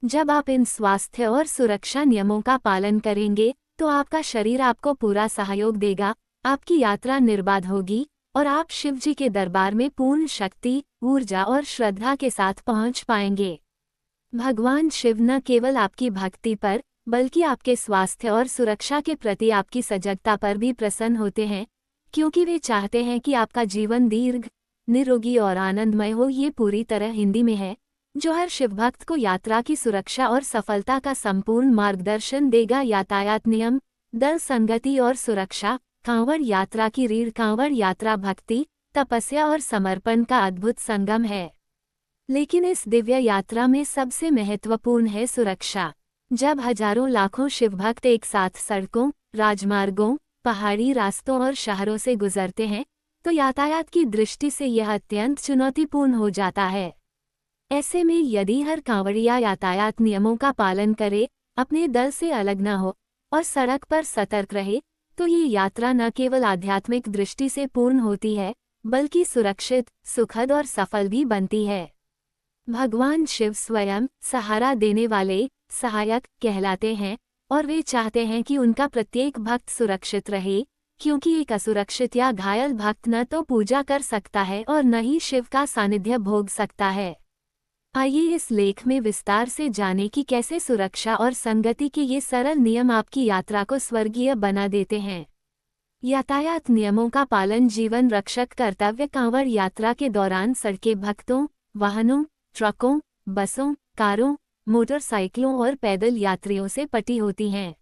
जब आप इन स्वास्थ्य और सुरक्षा नियमों का पालन करेंगे, तो आपका शरीर आपको पूरा सहयोग देगा, आपकी यात्रा निर्बाध होगी और आप शिवजी के दरबार में पूर्ण शक्ति, ऊर्जा और श्रद्धा के साथ पहुंच पाएंगे। भगवान शिव न केवल आपकी भक्ति पर, बल्कि आपके स्वास्थ्य और सुरक्षा के प्रति आपकी सजगता पर भी प्रसन्न होते हैं, क्योंकि वे चाहते हैं कि आपका जीवन दीर्घ, निरोगी और आनंदमय हो। ये पूरी तरह हिंदी में है, जो हर शिवभक्त को यात्रा की सुरक्षा और सफलता का संपूर्ण मार्गदर्शन देगा। यातायात नियम, दल संगति और सुरक्षा। कांवड़ यात्रा की रीढ़। कांवड़ यात्रा भक्ति, तपस्या और समर्पण का अद्भुत संगम है, लेकिन इस दिव्य यात्रा में सबसे महत्वपूर्ण है सुरक्षा। जब हजारों लाखों शिवभक्त एक साथ सड़कों, राजमार्गों, पहाड़ी रास्तों और शहरों से गुजरते हैं, तो यातायात की दृष्टि से यह अत्यंत चुनौतीपूर्ण हो जाता है। ऐसे में यदि हर कांवड़िया यातायात नियमों का पालन करे, अपने दल से अलग न हो और सड़क पर सतर्क रहे, तो ये यात्रा न केवल आध्यात्मिक दृष्टि से पूर्ण होती है, बल्कि सुरक्षित, सुखद और सफल भी बनती है। भगवान शिव स्वयं सहारा देने वाले, सहायक कहलाते हैं और वे चाहते हैं कि उनका प्रत्येक भक्त सुरक्षित रहे, क्योंकि एक असुरक्षित या घायल भक्त न तो पूजा कर सकता है और न ही शिव का सानिध्य भोग सकता है। आइए इस लेख में विस्तार से जानें कि कैसे सुरक्षा और संगति के ये सरल नियम आपकी यात्रा को स्वर्गीय बना देते हैं। यातायात नियमों का पालन जीवन रक्षक कर्तव्य। कांवड़ यात्रा के दौरान सड़कें भक्तों, वाहनों, ट्रकों, बसों, कारों, मोटरसाइकिलों और पैदल यात्रियों से पटी होती हैं।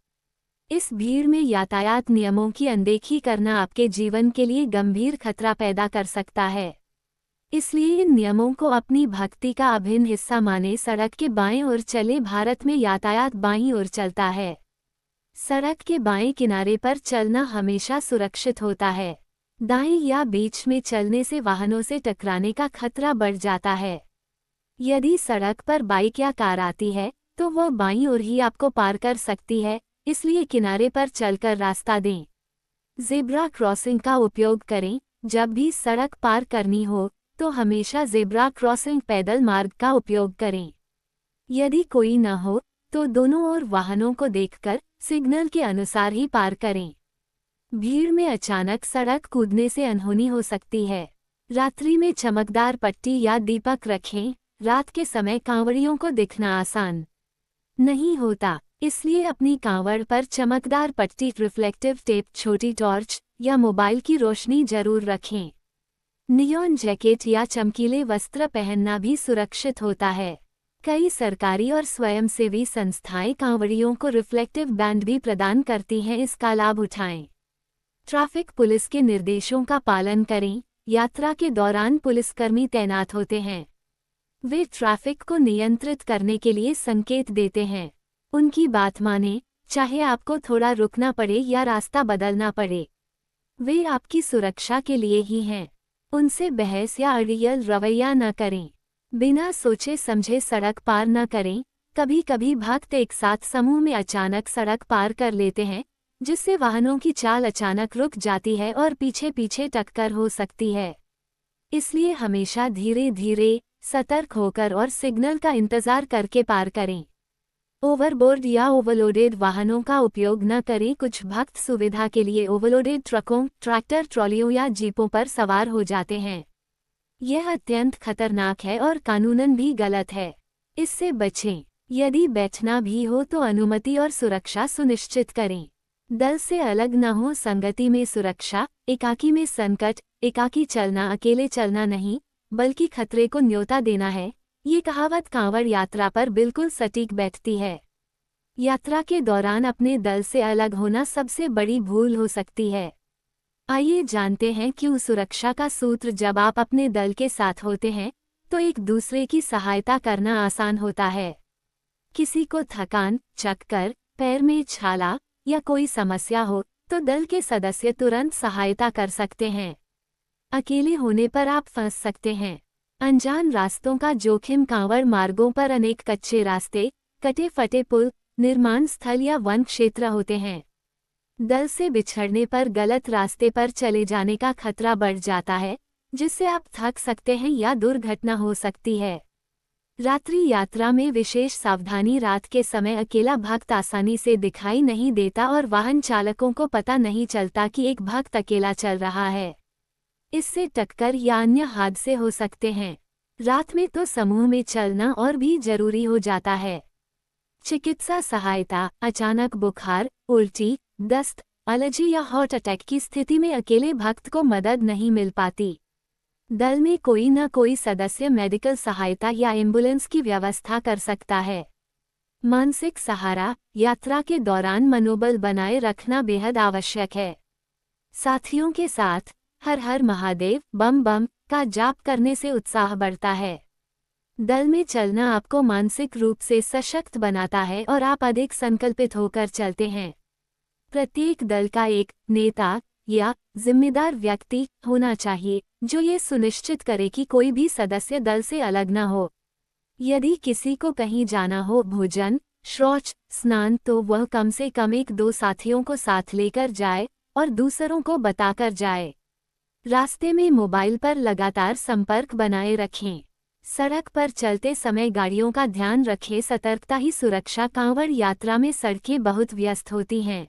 इस भीड़ में यातायात नियमों की अनदेखी करना आपके जीवन के लिए गंभीर खतरा पैदा कर सकता है। इसलिए इन नियमों को अपनी भक्ति का अभिन्न हिस्सा माने। सड़क के बाएं ओर चले। भारत में यातायात बाईं ओर चलता है। सड़क के बाएं किनारे पर चलना हमेशा सुरक्षित होता है। दाएं या बीच में चलने से वाहनों से टकराने का खतरा बढ़ जाता है। यदि सड़क पर बाइक या कार आती है तो वो बाईं ओर ही आपको पार कर सकती है, इसलिए किनारे पर चलकर रास्ता दें। ज़ेब्रा क्रॉसिंग का उपयोग करें। जब भी सड़क पार करनी हो तो हमेशा ज़ेब्रा क्रॉसिंग पैदल मार्ग का उपयोग करें। यदि कोई न हो तो दोनों ओर वाहनों को देखकर सिग्नल के अनुसार ही पार करें। भीड़ में अचानक सड़क कूदने से अनहोनी हो सकती है। रात्रि में चमकदार पट्टी या दीपक रखें। रात के समय कांवड़ियों को दिखना आसान नहीं होता, इसलिए अपनी कांवड़ पर चमकदार पट्टी, रिफ्लेक्टिव टेप, छोटी टॉर्च या मोबाइल की रोशनी जरूर रखें। नियॉन जैकेट या चमकीले वस्त्र पहनना भी सुरक्षित होता है। कई सरकारी और स्वयंसेवी संस्थाएं कांवड़ियों को रिफ्लेक्टिव बैंड भी प्रदान करती हैं, इसका लाभ उठाएं। ट्रैफिक पुलिस के निर्देशों का पालन करें। यात्रा के दौरान पुलिसकर्मी तैनात होते हैं। वे ट्रैफिक को नियंत्रित करने के लिए संकेत देते हैं। उनकी बात मानें, चाहे आपको थोड़ा रुकना पड़े या रास्ता बदलना पड़े। वे आपकी सुरक्षा के लिए ही हैं। उनसे बहस या अड़ियल रवैया न करें। बिना सोचे समझे सड़क पार न करें। कभी कभी भक्त एक साथ समूह में अचानक सड़क पार कर लेते हैं, जिससे वाहनों की चाल अचानक रुक जाती है और पीछे पीछे टक्कर हो सकती है। इसलिए हमेशा धीरे धीरे, सतर्क होकर और सिग्नल का इंतजार करके पार करें। ओवरबोर्ड या ओवरलोडेड वाहनों का उपयोग न करें। कुछ भक्त सुविधा के लिए ओवरलोडेड ट्रकों, ट्रैक्टर, ट्रॉलियों या जीपों पर सवार हो जाते हैं। यह अत्यंत खतरनाक है और कानूनन भी गलत है। इससे बचें। यदि बैठना भी हो तो अनुमति और सुरक्षा सुनिश्चित करें। दल से अलग न हो। संगति में सुरक्षा, एकाकी में संकट। एकाकी चलना अकेले चलना नहीं, बल्कि खतरे को न्योता देना है। ये कहावत कांवड़ यात्रा पर बिल्कुल सटीक बैठती है। यात्रा के दौरान अपने दल से अलग होना सबसे बड़ी भूल हो सकती है। आइए जानते हैं क्यों सुरक्षा का सूत्र। जब आप अपने दल के साथ होते हैं तो एक दूसरे की सहायता करना आसान होता है। किसी को थकान, चक्कर, पैर में छाला या कोई समस्या हो तो दल के सदस्य तुरंत सहायता कर सकते हैं। अकेले होने पर आप फंस सकते हैं। अनजान रास्तों का जोखिम। कांवड़ मार्गों पर अनेक कच्चे रास्ते, कटे फटे पुल, निर्माण स्थल या वन क्षेत्र होते हैं। दल से बिछड़ने पर गलत रास्ते पर चले जाने का खतरा बढ़ जाता है, जिससे आप थक सकते हैं या दुर्घटना हो सकती है। रात्रि यात्रा में विशेष सावधानी। रात के समय अकेला भक्त आसानी से दिखाई नहीं देता और वाहन चालकों को पता नहीं चलता कि एक भक्त अकेला चल रहा है। इससे टक्कर या अन्य हादसे हो सकते हैं। रात में तो समूह में चलना और भी जरूरी हो जाता है। चिकित्सा सहायता। अचानक बुखार, उल्टी, दस्त, एलर्जी या हार्ट अटैक की स्थिति में अकेले भक्त को मदद नहीं मिल पाती। दल में कोई न कोई सदस्य मेडिकल सहायता या एम्बुलेंस की व्यवस्था कर सकता है। मानसिक सहारा। यात्रा के दौरान मनोबल बनाए रखना बेहद आवश्यक है। साथियों के साथ हर हर महादेव, बम बम का जाप करने से उत्साह बढ़ता है। दल में चलना आपको मानसिक रूप से सशक्त बनाता है और आप अधिक संकल्पित होकर चलते हैं। प्रत्येक दल का एक नेता या जिम्मेदार व्यक्ति होना चाहिए जो ये सुनिश्चित करे कि कोई भी सदस्य दल से अलग न हो। यदि किसी को कहीं जाना हो, भोजन, शौच, स्नान, तो वह कम से कम 1-2 साथियों को साथ लेकर जाए और दूसरों को बताकर जाए। रास्ते में मोबाइल पर लगातार संपर्क बनाए रखें। सड़क पर चलते समय गाड़ियों का ध्यान रखें। सतर्कता ही सुरक्षा। कांवड़ यात्रा में सड़कें बहुत व्यस्त होती हैं।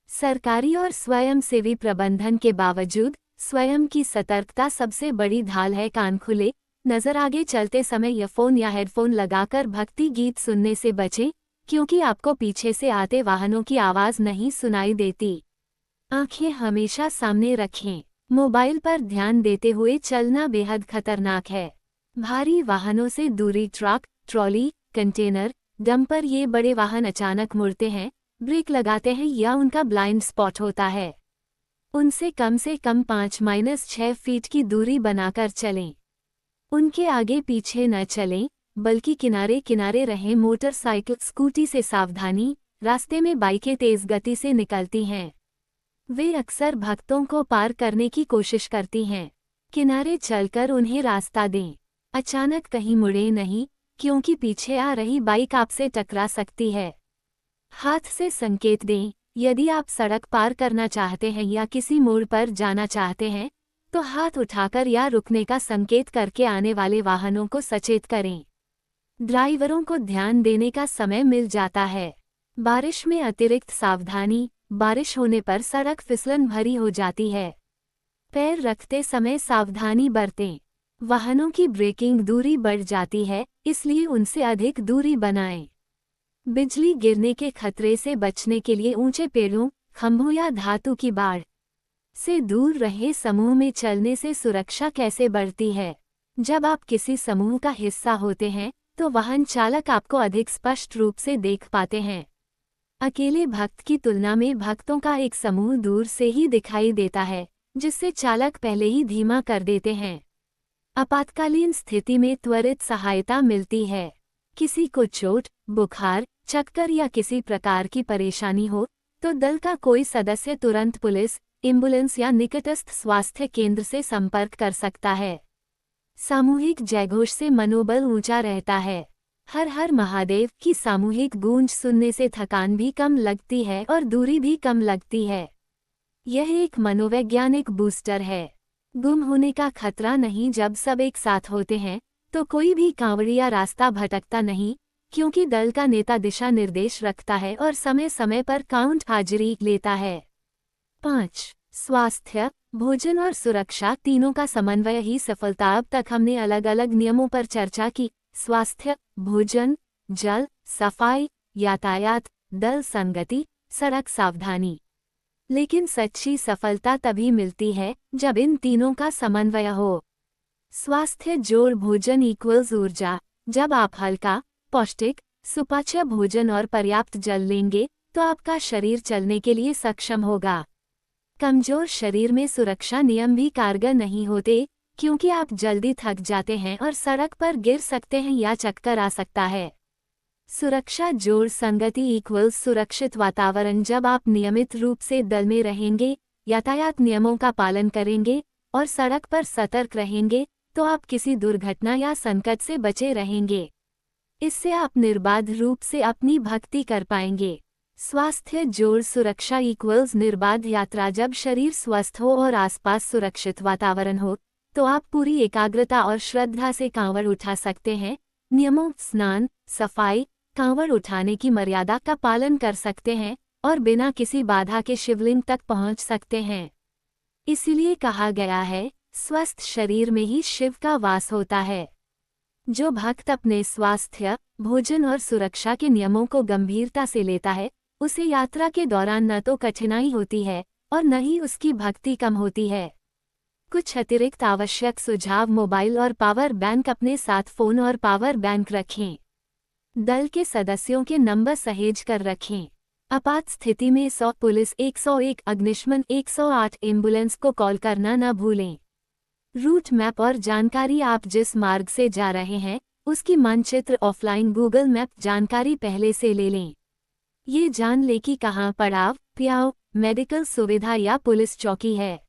सरकारी और स्वयंसेवी प्रबंधन के बावजूद स्वयं की सतर्कता सबसे बड़ी ढाल है। कान खुले, नजर आगे। चलते समय ईयरफोन या हेडफोन लगाकर भक्ति गीत सुनने से बचें, क्योंकि आपको पीछे से आते वाहनों की आवाज नहीं सुनाई देती। आंखें हमेशा सामने रखें। मोबाइल पर ध्यान देते हुए चलना बेहद खतरनाक है। भारी वाहनों से दूरी। ट्रक, ट्रॉली, कंटेनर, डंपर, ये बड़े वाहन अचानक मुड़ते हैं, ब्रेक लगाते हैं या उनका ब्लाइंड स्पॉट होता है। उनसे कम 5-6 फीट की दूरी बनाकर चलें। उनके आगे पीछे न चलें, बल्कि किनारे किनारे रहें। मोटरसाइकिल, स्कूटी से सावधानी। रास्ते में बाइकें तेज गति से निकलती हैं। वे अक्सर भक्तों को पार करने की कोशिश करती हैं। किनारे चलकर उन्हें रास्ता दें। अचानक कहीं मुड़े नहीं, क्योंकि पीछे आ रही बाइक आपसे टकरा सकती है। हाथ से संकेत दें, यदि आप सड़क पार करना चाहते हैं या किसी मोड़ पर जाना चाहते हैं, तो हाथ उठाकर या रुकने का संकेत करके आने वाले वाहनों को सचेत करें। ड्राइवरों को ध्यान देने का समय मिल जाता है। बारिश में अतिरिक्त सावधानी, बारिश होने पर सड़क फिसलन भरी हो जाती है। पैर रखते समय सावधानी बरतें। वाहनों की ब्रेकिंग दूरी बढ़ जाती है, इसलिए उनसे अधिक दूरी बनाएं। बिजली गिरने के खतरे से बचने के लिए ऊंचे पेड़ों, खंभों या धातु की बाड़ से दूर रहे। समूह में चलने से सुरक्षा कैसे बढ़ती है? जब आप किसी समूह का हिस्सा होते हैं, तो वाहन चालक आपको अधिक स्पष्ट रूप से देख पाते हैं। अकेले भक्त की तुलना में भक्तों का एक समूह दूर से ही दिखाई देता है, जिससे चालक पहले ही धीमा कर देते हैं। आपातकालीन स्थिति में त्वरित सहायता मिलती है। किसी को चोट, बुखार, चक्कर या किसी प्रकार की परेशानी हो, तो दल का कोई सदस्य तुरंत पुलिस, एम्बुलेंस या निकटस्थ स्वास्थ्य केंद्र से संपर्क कर सकता है। सामूहिक जयघोष से मनोबल ऊंचा रहता है। हर हर महादेव की सामूहिक गूंज सुनने से थकान भी कम लगती है और दूरी भी कम लगती है। यह एक मनोवैज्ञानिक बूस्टर है। गुम होने का खतरा नहीं। जब सब एक साथ होते हैं, तो कोई भी कांवड़िया रास्ता भटकता नहीं, क्योंकि दल का नेता दिशा निर्देश रखता है और समय समय पर काउंट हाजिरी लेता है। 5. स्वास्थ्य, भोजन और सुरक्षा तीनों का समन्वय ही सफलता। अब तक हमने अलग अलग नियमों पर चर्चा की। स्वास्थ्य, भोजन, जल, सफाई, यातायात, दल संगति, सड़क सावधानी। लेकिन सच्ची सफलता तभी मिलती है जब इन तीनों का समन्वय हो। स्वास्थ्य जोड़ भोजन इक्वल्स ऊर्जा। जब आप हल्का, पौष्टिक, सुपाच्य भोजन और पर्याप्त जल लेंगे, तो आपका शरीर चलने के लिए सक्षम होगा। कमजोर शरीर में सुरक्षा नियम भी कारगर नहीं होते, क्योंकि आप जल्दी थक जाते हैं और सड़क पर गिर सकते हैं या चक्कर आ सकता है। सुरक्षा जोड़ संगति इक्वल्स सुरक्षित वातावरण। जब आप नियमित रूप से दल में रहेंगे, यातायात नियमों का पालन करेंगे और सड़क पर सतर्क रहेंगे, तो आप किसी दुर्घटना या संकट से बचे रहेंगे। इससे आप निर्बाध रूप से अपनी भक्ति कर पाएंगे। स्वास्थ्य जोड़ सुरक्षा इक्वल्स निर्बाध यात्रा। जब शरीर स्वस्थ हो और आसपास सुरक्षित वातावरण हो, तो आप पूरी एकाग्रता और श्रद्धा से कांवड़ उठा सकते हैं। नियमों, स्नान, सफाई, कांवड़ उठाने की मर्यादा का पालन कर सकते हैं और बिना किसी बाधा के शिवलिंग तक पहुंच सकते हैं। इसलिए कहा गया है, स्वस्थ शरीर में ही शिव का वास होता है। जो भक्त अपने स्वास्थ्य, भोजन और सुरक्षा के नियमों को गंभीरता से लेता है, उसे यात्रा के दौरान न तो कठिनाई होती है और न ही उसकी भक्ति कम होती है। कुछ अतिरिक्त आवश्यक सुझाव। मोबाइल और पावर बैंक अपने साथ। फ़ोन और पावर बैंक रखें। दल के सदस्यों के नंबर सहेज कर रखें। आपात स्थिति में 100 पुलिस, 101 अग्निशमन, 108 एम्बुलेंस को कॉल करना न भूलें। रूट मैप और जानकारी। आप जिस मार्ग से जा रहे हैं, उसकी मानचित्र ऑफलाइन गूगल मैप जानकारी पहले से ले लें। ये जान लें कि कहाँ पड़ाव, प्याव, मेडिकल सुविधा या पुलिस चौकी है।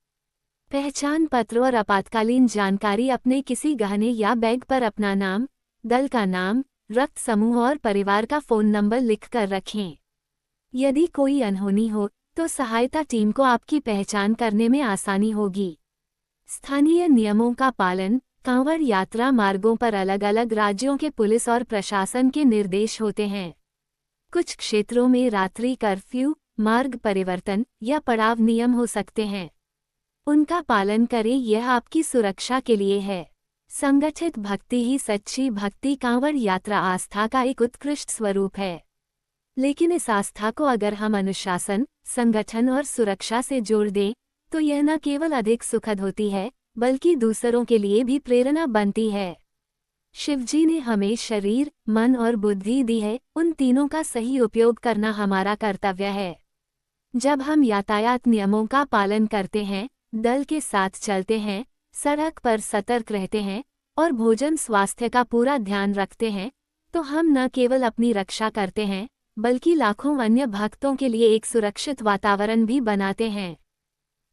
पहचान पत्र और आपातकालीन जानकारी। अपने किसी गहने या बैग पर अपना नाम, दल का नाम, रक्त समूह और परिवार का फ़ोन नंबर लिख कर रखें। यदि कोई अनहोनी हो, तो सहायता टीम को आपकी पहचान करने में आसानी होगी। स्थानीय नियमों का पालन। कांवड़ यात्रा मार्गों पर अलग अलग राज्यों के पुलिस और प्रशासन के निर्देश होते हैं। कुछ क्षेत्रों में रात्रि कर्फ्यू, मार्ग परिवर्तन या पड़ाव नियम हो सकते हैं। उनका पालन करें, यह आपकी सुरक्षा के लिए है। संगठित भक्ति ही सच्ची भक्ति। कांवड़ यात्रा आस्था का एक उत्कृष्ट स्वरूप है। लेकिन इस आस्था को अगर हम अनुशासन, संगठन और सुरक्षा से जोड़ दें, तो यह न केवल अधिक सुखद होती है, बल्कि दूसरों के लिए भी प्रेरणा बनती है। शिवजी ने हमें शरीर, मन और बुद्धि दी है, उन तीनों का सही उपयोग करना हमारा कर्तव्य है। जब हम यातायात नियमों का पालन करते हैं, दल के साथ चलते हैं, सड़क पर सतर्क रहते हैं और भोजन स्वास्थ्य का पूरा ध्यान रखते हैं, तो हम न केवल अपनी रक्षा करते हैं, बल्कि लाखों अन्य भक्तों के लिए एक सुरक्षित वातावरण भी बनाते हैं।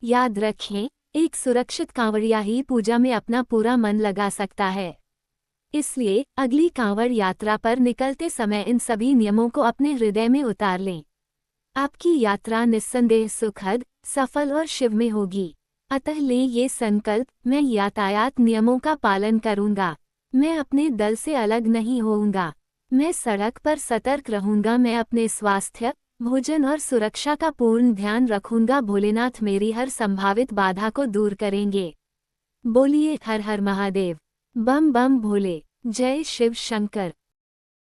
याद रखें, एक सुरक्षित कांवड़िया ही पूजा में अपना पूरा मन लगा सकता है। इसलिए अगली कांवड़ यात्रा पर निकलते समय इन सभी नियमों को अपने हृदय में उतार लें। आपकी यात्रा निस्संदेह सुखद, सफल और शिवमय होगी। अतः लें ये संकल्प, मैं यातायात नियमों का पालन करूंगा। मैं अपने दल से अलग नहीं होऊंगा। मैं सड़क पर सतर्क रहूंगा। मैं अपने स्वास्थ्य, भोजन और सुरक्षा का पूर्ण ध्यान रखूंगा। भोलेनाथ मेरी हर संभावित बाधा को दूर करेंगे। बोलिए हर हर महादेव। बम बम भोले। जय शिव शंकर।